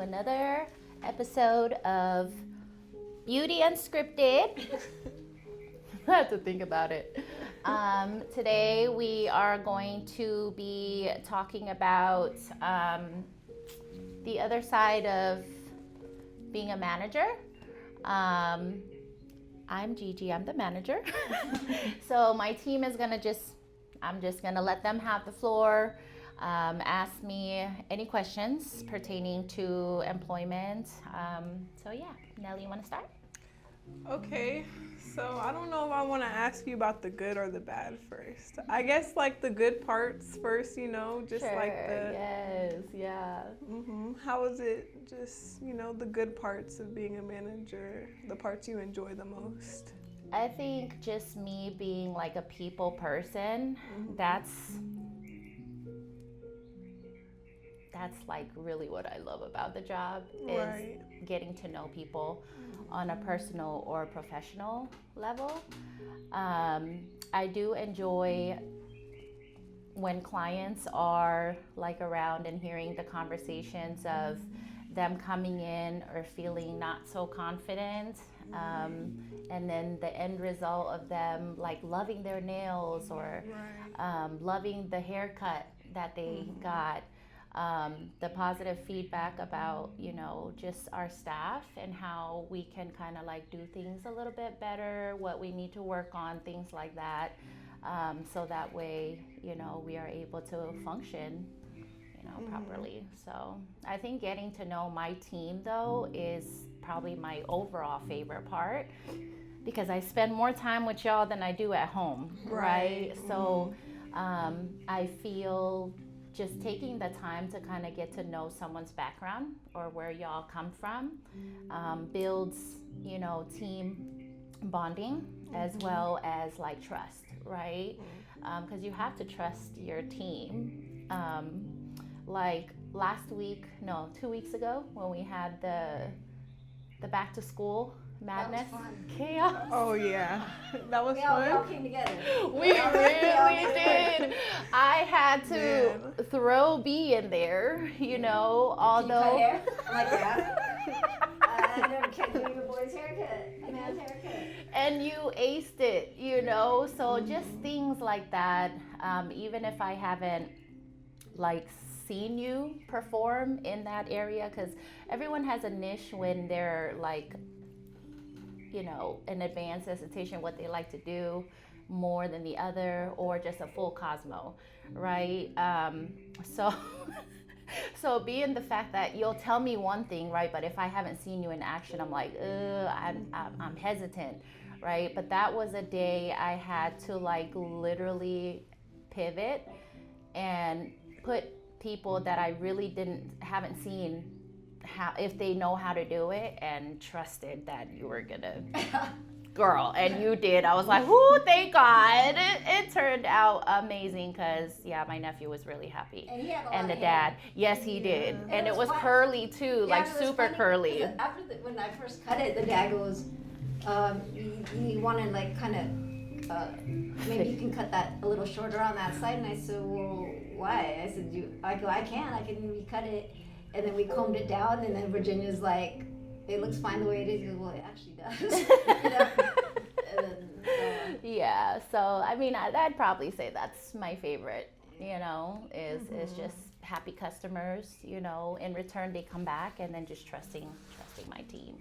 another episode of Beauty Unscripted. I have to think about it. Today we are going to be talking about the other side of being a manager. I'm Gigi, I'm the manager. So my team is I'm just gonna let them have the floor. Ask me any questions pertaining to employment. So yeah, Nelly, you wanna start? Okay, so I don't know if I want to ask you about the good or the bad first. I guess like the good parts first, just Sure, like the... yes, yeah. How is it just, the good parts of being a manager, the parts you enjoy the most? I think just me being like a people person, that's like really what I love about the job is getting to know people on a personal or professional level. I do enjoy when clients are like around and hearing the conversations of them coming in or feeling not so confident, and then the end result of them like loving their nails or loving the haircut that they got. The positive feedback about, just our staff and how we can kind of like do things a little bit better, what we need to work on, things like that. So that way, we are able to function, properly. So I think getting to know my team though is probably my overall favorite part because I spend more time with y'all than I do at home, right? So I feel just taking the time to kind of get to know someone's background or where y'all come from builds, team bonding as well as like trust, right? Because you have to trust your team. Like 2 weeks ago when we had the back to school madness, chaos. Oh yeah, that was fun. We all came together. We really did. I had to throw B in there, although. Did you cut hair? Like that. I never can do your boy's haircut, man's haircut. And you aced it, So just things like that. Even if I haven't like seen you perform in that area, because everyone has a niche when they're like, an advanced esthetician, what they like to do more than the other, or just a full Cosmo, right? So being the fact that you'll tell me one thing, right? But if I haven't seen you in action, I'm like, I'm hesitant, right? But that was a day I had to like literally pivot and put people that I really haven't seen if they know how to do it, and trusted that you were gonna girl, and you did. I was like, "Ooh, thank God!" It turned out amazing because my nephew was really happy, and the dad, yes, he did, and it was curly too, like super curly. When I first cut it, the dad goes, "You want to like kind of maybe you can cut that a little shorter on that side," and I said, "Well, why?" I said, I can recut it. And then we combed it down, and then Virginia's like, "It looks fine the way it is." He goes, "Well, it actually does." Yeah, so I mean, I'd probably say that's my favorite, is just happy customers, in return they come back, and then just trusting my team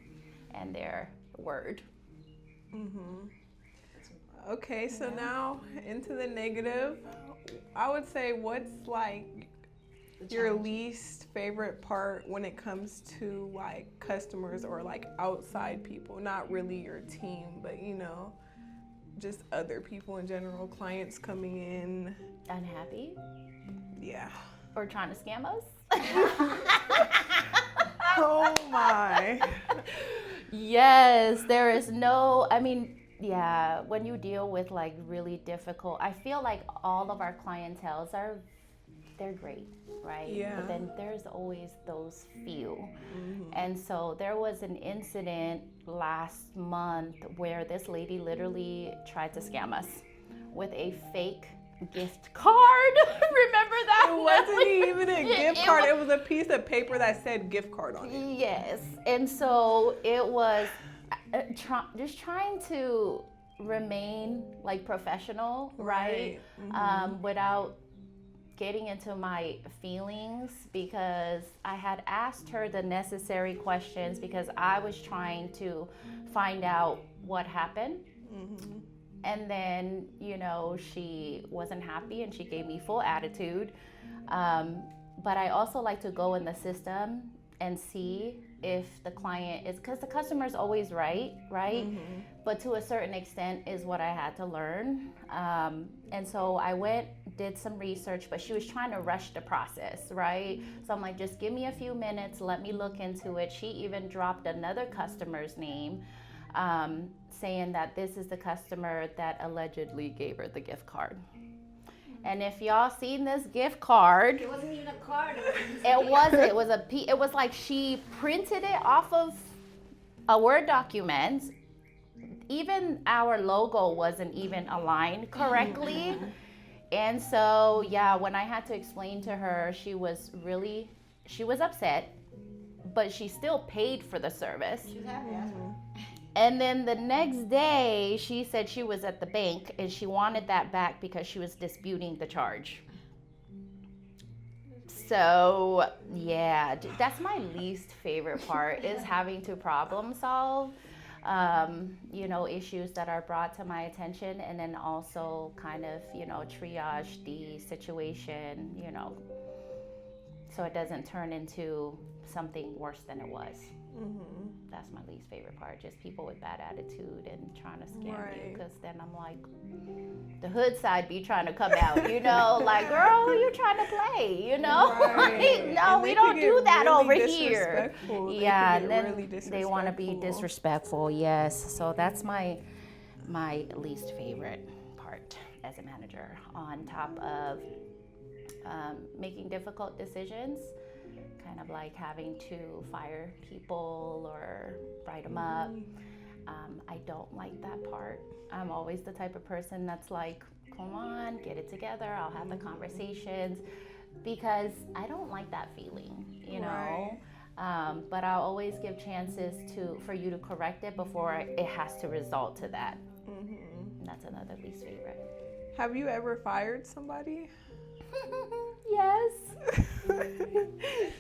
and their word. Okay, so now into the negative. I would say what's like your least favorite part when it comes to like customers or like outside people, not really your team, but just other people in general, clients coming in Unhappy? Yeah. Or trying to scam us? Oh my. Yes, there is when you deal with like really difficult, I feel like all of our clienteles they're great, right? Yeah. But then there's always those few. And so there was an incident last month where this lady literally tried to scam us with a fake gift card. Remember that? It wasn't even a gift card. It was a piece of paper that said gift card on it. Yes. And so it was just trying to remain like professional, right? Without getting into my feelings, because I had asked her the necessary questions because I was trying to find out what happened. And then, you know, she wasn't happy and she gave me full attitude. But I also like to go in the system and see if the client is, because the customer's always right? But to a certain extent is what I had to learn. And so I went, did some research, but she was trying to rush the process, right? So I'm like, just give me a few minutes, let me look into it. She even dropped another customer's name, saying that this is the customer that allegedly gave her the gift card. And if y'all seen this gift card, It wasn't even a card. it was like she printed it off of a Word document. Even our logo wasn't even aligned correctly. And so, yeah, when I had to explain to her, she was upset, but she still paid for the service. She was happy. And then the next day, she said she was at the bank and she wanted that back because she was disputing the charge. So, yeah, that's my least favorite part is having to problem solve, you know, issues that are brought to my attention, and then also kind of, you know, triage the situation, you know, so it doesn't turn into something worse than it was. That's my least favorite part, just people with bad attitude and trying to scam you, because then I'm like, the hood side be trying to come out, you know, like, girl, who you trying to play, you know? Like, no, we don't do that over here. Yeah, and then they want to be disrespectful, yes. So that's my least favorite part as a manager, on top of making difficult decisions, kind of like having to fire people or write them up. I don't like that part. I'm always the type of person that's like, come on, get it together. I'll have the conversations, because I don't like that feeling, you know. But I'll always give chances for you to correct it before it has to result to that. That's another least favorite. Have you ever fired somebody? Yes.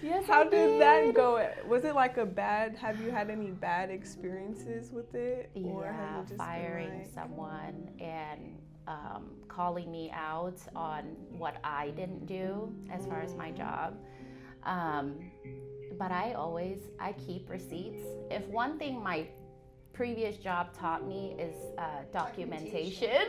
Yes. How did that go? Was it like have you had any bad experiences with it? Or Yeah, have you just firing someone and calling me out on what I didn't do as far as my job. But I keep receipts. If one thing my previous job taught me is documentation.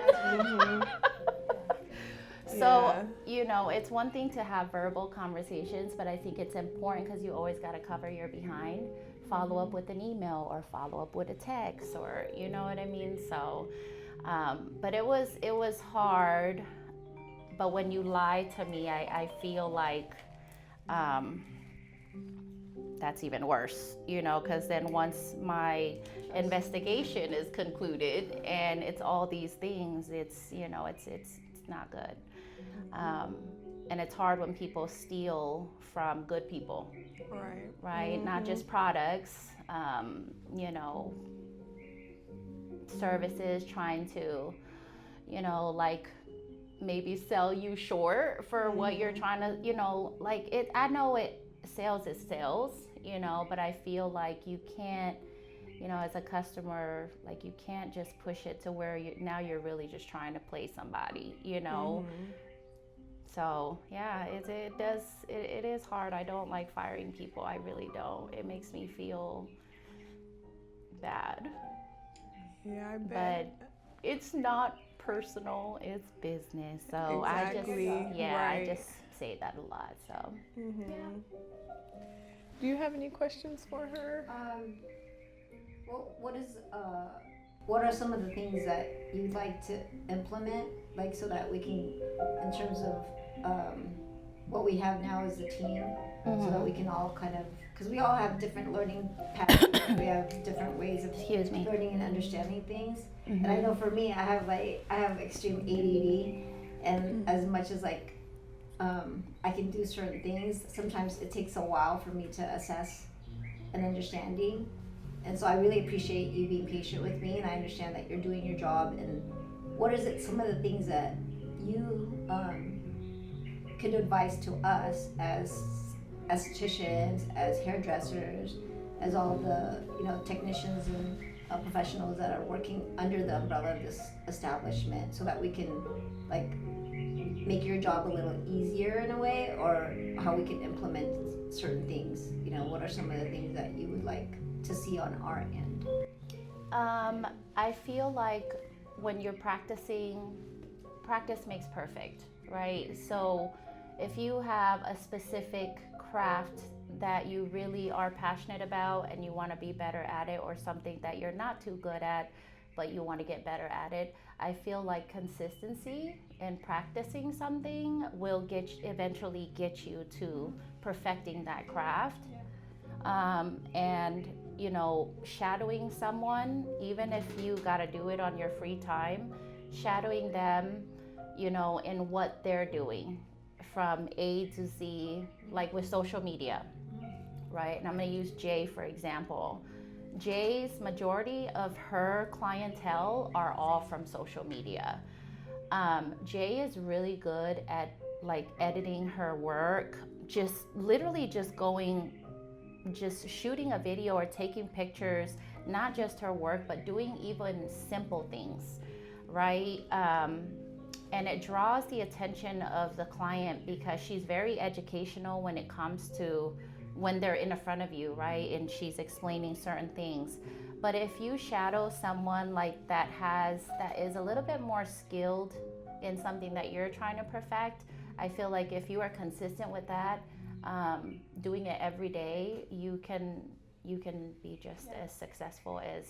So, you know, it's one thing to have verbal conversations, but I think it's important because you always got to cover your behind, follow up with an email or follow up with a text, or, you know what I mean? So, but it was hard. But when you lie to me, I feel like that's even worse, you know, because then once my investigation is concluded and it's all these things, it's, you know, it's not good. And it's hard when people steal from good people, right? Not just products, you know, services, trying to, you know, like maybe sell you short for what you're trying to, you know, like it. I know sales is sales, you know, but I feel like you can't, you know, as a customer, like you can't just push it to where you're really just trying to play somebody, you know. So yeah, it is hard. I don't like firing people. I really don't. It makes me feel bad. Yeah, I bet. But it's not personal, it's business. So exactly. I just say that a lot. So Do you have any questions for her? What are some of the things that you'd like to implement, like so that we can, in terms of what we have now as a team, so that we can all kind of, because we all have different learning paths, we have different ways of learning and understanding things. And I know for me, I have extreme ADD, And as much as like I can do certain things, sometimes it takes a while for me to assess an understanding. And so I really appreciate you being patient with me, and I understand that you're doing your job. And what is it, some of the things that you could advise to us as estheticians, as hairdressers, as all the technicians and professionals that are working under the umbrella of this establishment, so that we can like make your job a little easier in a way, or how we can implement certain things? What are some of the things that you would like to see on our end? I feel like when you're practicing, practice makes perfect, right? So if you have a specific craft that you really are passionate about and you want to be better at it, or something that you're not too good at but you want to get better at it, I feel like consistency in practicing something will eventually get you to perfecting that craft. And shadowing someone, even if you got to do it on your free time, shadowing them in what they're doing from A to Z, like with social media, right? And I'm going to use Jay for example. Jay's majority of her clientele are all from social media. Jay is really good at like editing her work, just shooting a video or taking pictures, not just her work, but doing even simple things, right? And it draws the attention of the client because she's very educational when it comes to when they're in front of you, right? And she's explaining certain things. But if you shadow someone like that is a little bit more skilled in something that you're trying to perfect, I feel like if you are consistent with that, doing it every day, you can be just as successful as,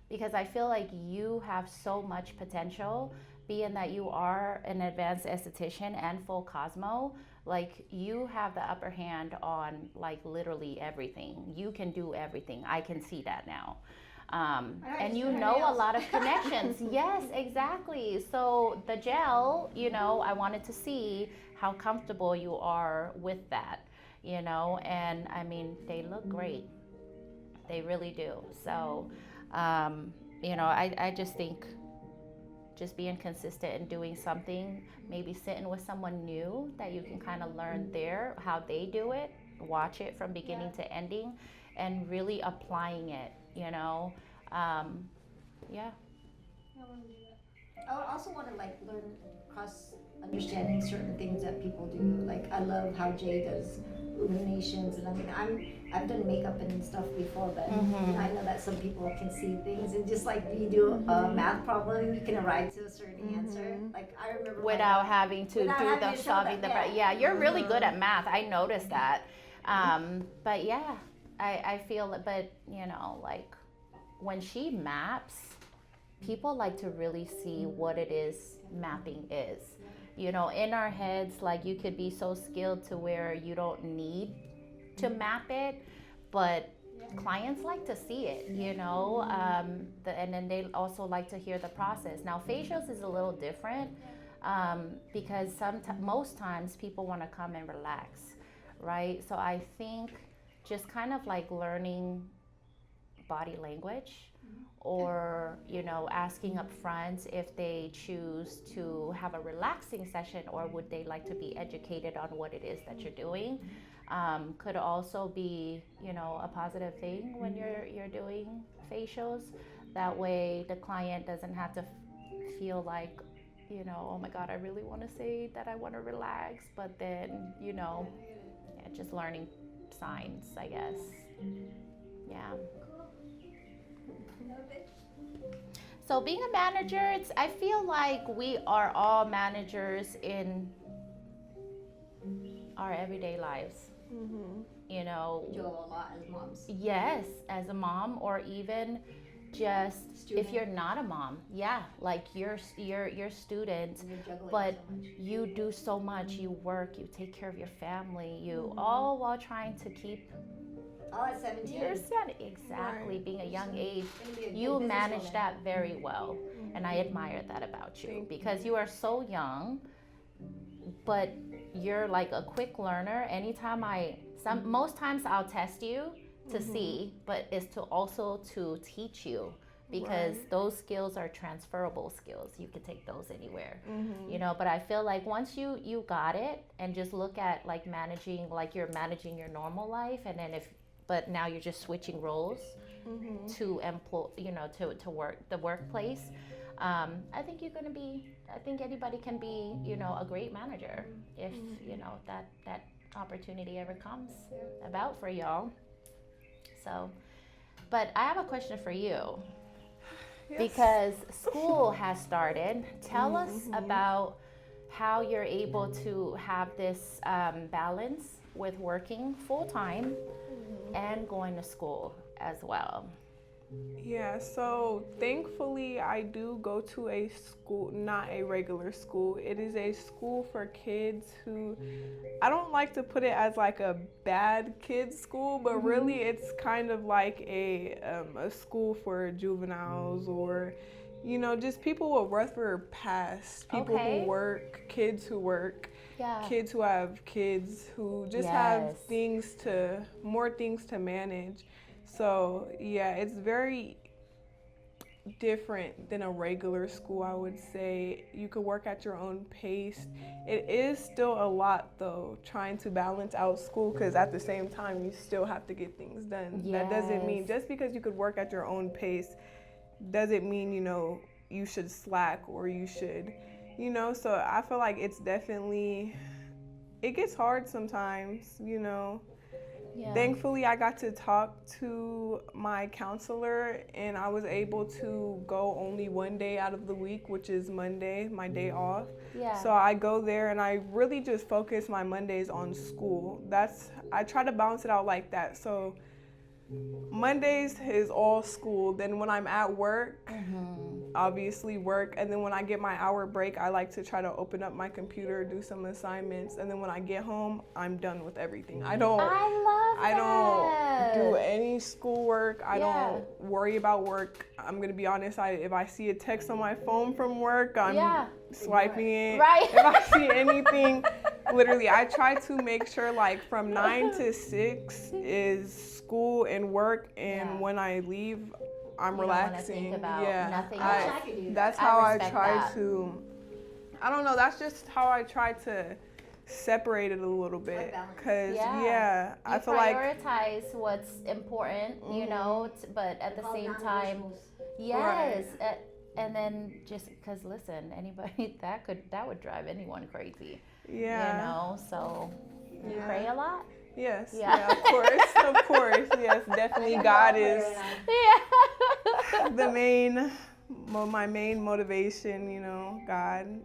because I feel like you have so much potential, being that you are an advanced esthetician and full cosmo. Like, you have the upper hand on like literally everything. You can do everything. I can see that now. And a lot of connections. Yes, exactly. So the gel, I wanted to see how comfortable you are with that, and I mean, they look great. They really do. So, I just think just being consistent and doing something, maybe sitting with someone new that you can kind of learn how they do it, watch it from beginning to ending, and really applying it, yeah. I would also want to learn cross understanding certain things that people do. Like, I love how Jay does illuminations, and I mean, I've done makeup and stuff before, but I know that some people can see things, and just like you do a math problem, you can arrive to a certain answer. Like, I remember without having to solving the you're really good at math. I noticed that. But yeah, I feel it. But like when she maps, people like to really see what it is mapping is. In our heads, like, you could be so skilled to where you don't need to map it, but clients like to see it, and then they also like to hear the process. Now, facials is a little different because most times people want to come and relax, right? So I think just kind of like learning body language, or asking up front if they choose to have a relaxing session, or would they like to be educated on what it is that you're doing, could also be a positive thing when you're doing facials. That way the client doesn't have to feel like, oh my god, I really want to say that I want to relax, but then just learning signs, I guess. Yeah. So being a manager, I feel like we are all managers in our everyday lives. You do a lot as moms. Yes, as a mom, or even just student. If you're not a mom, like you're student, but you do so much. You work, you take care of your family, all while trying to keep. All at 17. Your son, exactly. Right. Being a young age, you manage that very well, and I admire that about you, because you are so young, but you're like a quick learner. Anytime most times I'll test you to see, but it's to also to teach you, because those skills are transferable skills. You could take those anywhere, you know. But I feel like once you got it, and just look at like managing, like you're managing your normal life, and then but now you're just switching roles to employ, you know, to work the workplace. I think I think anybody can be, you know, a great manager if, you know, that opportunity ever comes about for y'all. So, but I have a question for you. Yes. Because school has started. Tell us about how you're able to have this balance with working full time and going to school as well. Yeah, so thankfully I do go to a school, not a regular school. It is a school for kids who, I don't like to put it as like a bad kids school, but really it's kind of like a school for juveniles, or, you know, just people with rougher past, people who work, kids who work, kids who have kids who just have more things to manage. So, yeah, it's very different than a regular school, I would say. You could work at your own pace. It is still a lot, though, trying to balance out school, because at the same time, you still have to get things done. Yes. That doesn't mean, just because you could work at your own pace, doesn't mean, you know, you should slack or you should, you know. So I feel like it's definitely, it gets hard sometimes, you know. Yeah. Thankfully, I got to talk to my counselor, and I was able to go only one day out of the week, which is Monday, my day off. Yeah. So I go there, and I really just focus my Mondays on school. I try to balance it out like that. So Mondays is all school. Then when I'm at work, obviously work. And then when I get my hour break, I like to try to open up my computer, do some assignments. And then when I get home, I'm done with everything. I don't do any schoolwork. I don't worry about work. I'm going to be honest. If I see a text on my phone from work, I'm swiping it. Right. If I see anything, literally, I try to make sure like from 9 to 6 is school and work, and when I leave, I'm relaxing. Nothing else. That's how I try to. I don't know. That's just how I try to separate it a little bit, because I feel like prioritize what's important, you know, but at the same time, and then just because listen, anybody that would drive anyone crazy, you know. So you pray a lot. Yes, of course, yes, definitely. God is my main motivation, you know, God.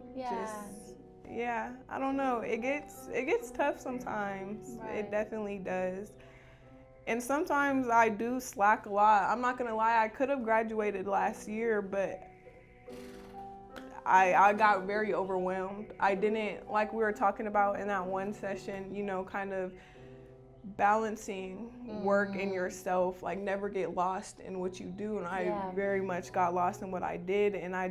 I don't know, it gets tough sometimes. It definitely does. And sometimes I do slack a lot. I'm not gonna lie, I could have graduated last year, but I got very overwhelmed. I didn't, like we were talking about in that one session, you know, kind of balancing work and yourself, like never get lost in what you do. And I very much got lost in what I did, and I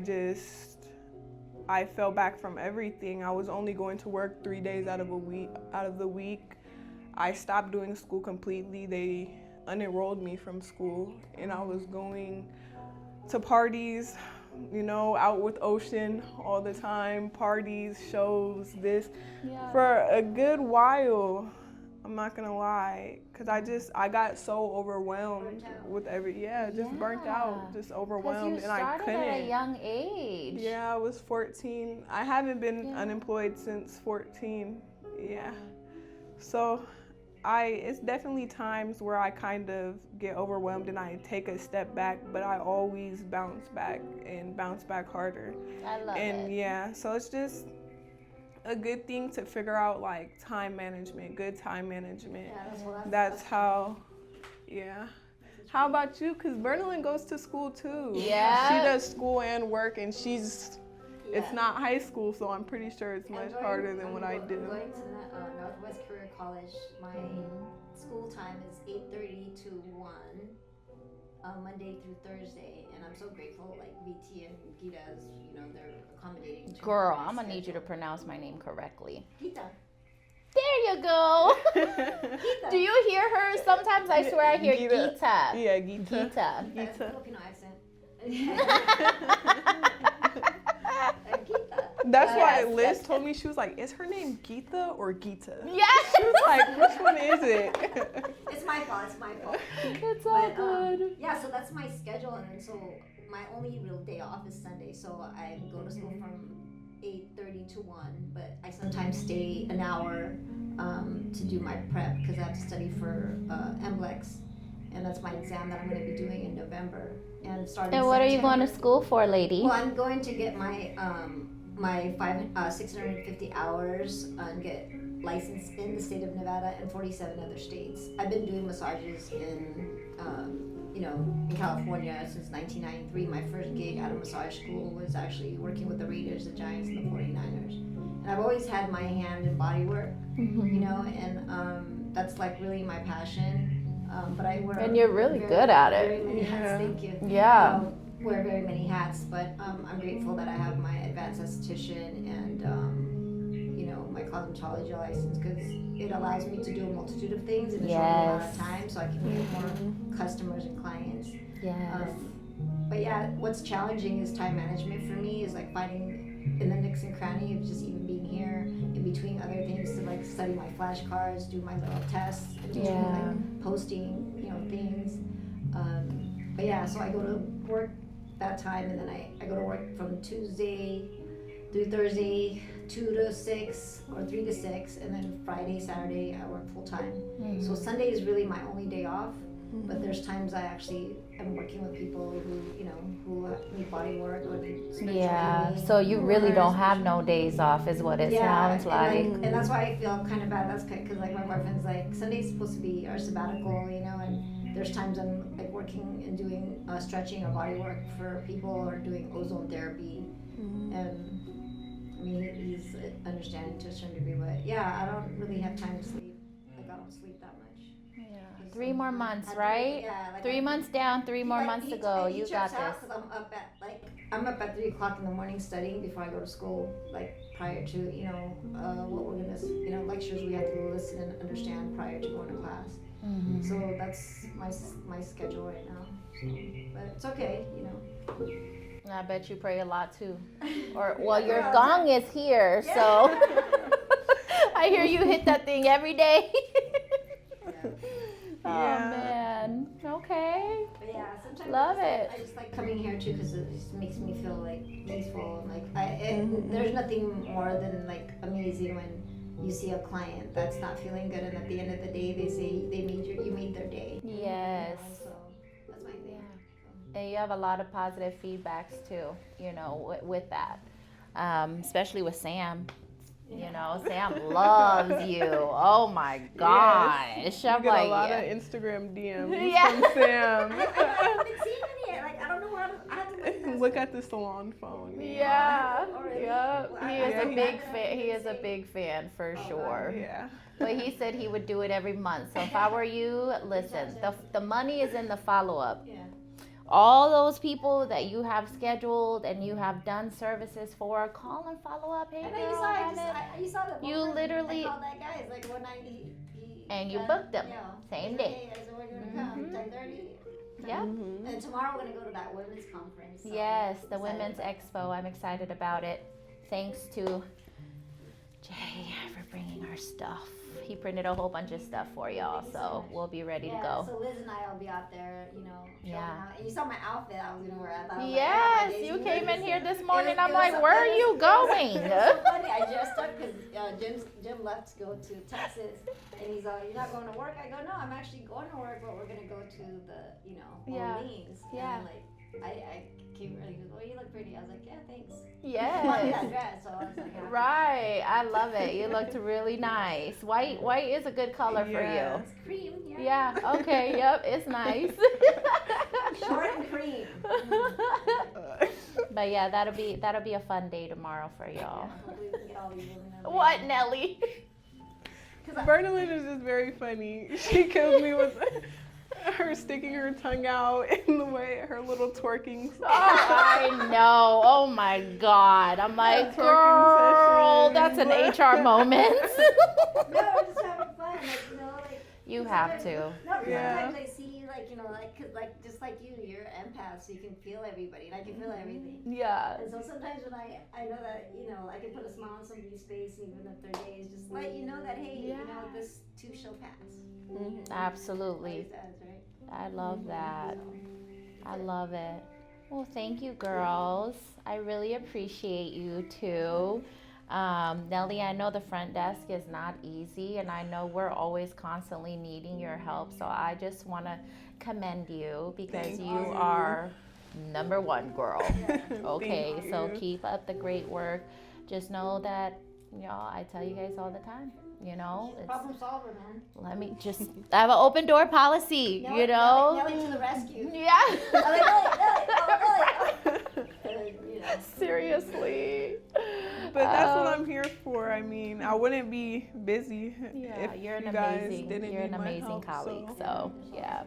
fell back from everything. I was only going to work 3 days out of the week. I stopped doing school completely. They unenrolled me from school, and I was going to parties, you know, out with Ocean all the time, parties, shows, for a good while. I'm not gonna lie, because I got so overwhelmed with burnt out, just overwhelmed, and I couldn't. At a young age. Yeah, I was 14. I haven't been unemployed since 14. Yeah. So it's definitely times where I kind of get overwhelmed and I take a step back, but I always bounce back and bounce back harder. I love it. And so it's just a good thing to figure out, like time management, good time management. That's how. How about you? Because Bernalyn goes to school too. Yeah. She does school and work, and it's not high school, so I'm pretty sure it's much harder than what I do. Going to Northwest Career College, my school time is 8:30 to 1. Monday through Thursday, and I'm so grateful. Like VT and Gita's, they're accommodating. Girl, I'm gonna need you to pronounce my name correctly. Gita. There you go. Gita. Do you hear her? Sometimes I swear I hear Gita. Yeah, Gita. Gita. That's a Filipino accent. That's why Liz told me, she was like, is her name Geeta or Gita? Yes. She was like, which one is it? It's my fault. It's all good. Yeah, so that's my schedule, and then so my only real day off is Sunday. So I go to school from 8:30 to 1, but I sometimes stay an hour to do my prep because I have to study for MBLEX, and that's my exam that I'm going to be doing in November. And starting. And what are you going to school for, lady? Well, I'm going to get my 650 hours and get licensed in the state of Nevada and 47 other states. I've been doing massages in California since 1993. My first gig out of massage school was actually working with the Raiders, the Giants, and the 49ers. And I've always had my hand in bodywork, and that's like really my passion. But I wear. And you're really good at it. Very many hats. Thank you. Yeah. Wear very many hats, but I'm grateful that I have my advanced esthetician and my cosmetology license, because it allows me to do a multitude of things in a short amount of time, so I can get more customers and clients. Yes. But yeah, what's challenging is time management for me, is like finding in the nooks and cranny of just even being here in between other things to like study my flashcards, do my little tests, in between like posting, things. But yeah, so I go to work that time, and then I go to work from Tuesday through Thursday, 2 to 6 or 3 to 6, and then Friday, Saturday I work full time. So Sunday is really my only day off, but there's times I actually am working with people who need body work or need spiritual healing. So you really don't have no days off, is what it sounds like. And that's why I feel kind of bad. That's because like my boyfriend's like, Sunday's supposed to be our sabbatical, and there's times I'm like working and doing stretching or body work for people, or doing ozone therapy, and I mean he's understanding to a certain degree, but yeah, I don't really have time to sleep. Like I don't sleep that much. Yeah. 3 more months, right? 3 months down, 3 more months to go. You got this. I'm up at 3 o'clock in the morning studying before I go to school, like prior to what we're gonna lectures we have to listen and understand prior to going to class. So that's my schedule right now. So, but it's okay, I bet you pray a lot too. Or your gong is here, so I hear you hit that thing every day. Oh man. Okay. But yeah, sometimes Love it. I just like coming here too, because it just makes me feel like peaceful, and like there's nothing more than like amazing when you see a client that's not feeling good, and at the end of the day they say you made their day. Yes. So that's my thing. And you have a lot of positive feedbacks too, with that, especially with Sam. Sam loves you. Oh my gosh. Yes. You get a lot of Instagram DMs from Sam. I haven't been seeing any yet. Like, I don't know where I have to look at the salon phone. Yeah. Yep. He is a big fan. He is a big fan for sure. Yeah. But he said he would do it every month. So if I were you, listen, the money is in the follow-up. Yeah. All those people that you have scheduled and you have done services for, call and follow up. Hey, And girl, you saw the you literally- I called that guy. It's like one night he and you booked them. Yeah. Same day. I said, we're going to come 10:30. Yeah. And tomorrow we're going to go to that women's conference. So Yes, the I'm Women's excited. Expo. I'm excited about it. Thanks to Jay for bringing our stuff. He printed a whole bunch of stuff for y'all, so we'll be ready to go. So Liz and I will be out there, showing Yeah. out. And you saw my outfit I was going to wear. I thought I was Yes, like, you came in here this morning. I'm It was like, so- where are it was- you going? It was so funny. I dressed up because Jim left to go to Texas, and he's like, "You're not going to work?" I go, "No, I'm actually going to work, but we're gonna go to the Yeah. Orleans." Yeah. And I came early. He goes, "Oh, you look pretty." I was like, "Yeah, thanks." Yes. I love that dress, so I was like, happy. Right. I love it. You looked really nice. White is a good color for you. It's cream. Yeah. Okay. Yep. It's nice. Short and cream. But yeah, that'll be a fun day tomorrow for y'all. Hopefully we can get all these women up there. What, Nelly? Bernalyn is just very funny. She kills me with her sticking her tongue out in the way, her little twerking. I know. Oh my God. I'm like, girl, that's an HR moment. No, we're just having fun. Like, you know, like. You have to. No, Yeah. sometimes I see you, like, you know, like, 'cause, like, just like you're an empath, so you can feel everybody, and I can feel everything. Yeah. And so sometimes when I know that, you know, I can put a smile on somebody's face, even if their day is just let you know that, hey, you know, this too shall pass. Absolutely. Always does, right? I love that. I love it. Well, thank you, girls. I really appreciate you too. Nelly, I know the front desk is not easy, and I know we're always constantly needing your help. So I just want to commend you because Thank you you. are number one, girl. Okay, Thank so you. keep up the great work. Just know that, you know, I tell you guys all the time, you know, it's, Problem solver, man. let me just, I have an open door policy, Nelly, you know? Nelly to the rescue. Yeah. You know. Seriously. But that's what I'm here for. I mean, I wouldn't be busy Yeah, if you're you an guys amazing, didn't you're need an my amazing help, colleague. so. So yeah.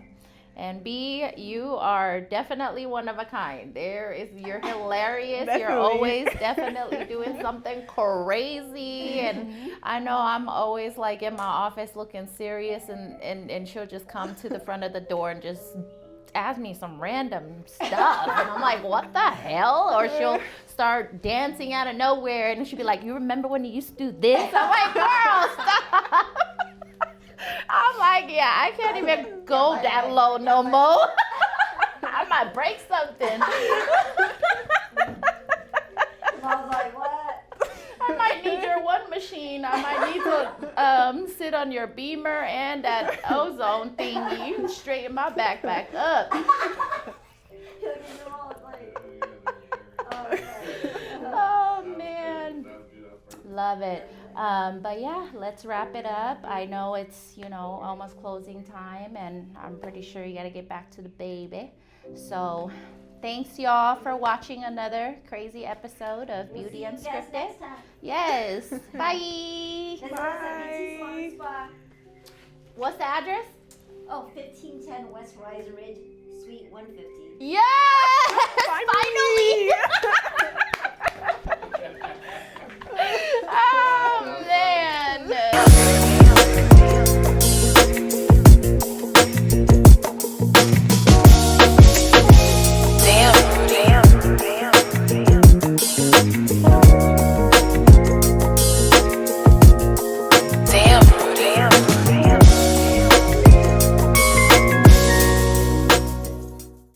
And B, you are definitely one of a kind. You're hilarious. You're Definitely. always definitely doing something crazy. And I know I'm always like in my office looking serious, and she'll just come to the front of the door and just ask me some random stuff. And I'm like, what the hell? Or she'll start dancing out of nowhere, and she'll be like, you remember when you used to do this? I'm like, girl, stop. I'm like, yeah, I can't even go that low no more. I might break something. Mom's like, what? I might need your one machine. I might need to sit on your beamer and that ozone thingy. You can straighten my backpack up. Oh, man. Love it. But yeah, let's wrap it up. I know it's, you know, almost closing time, and I'm pretty sure you got to get back to the baby. So thanks, y'all, for watching another crazy episode of Beauty Unscripted. Yes. Bye. Bye. What's the address? Oh, 1510 West Horizon Ridge, Suite 150. Yes! Finally. Finally.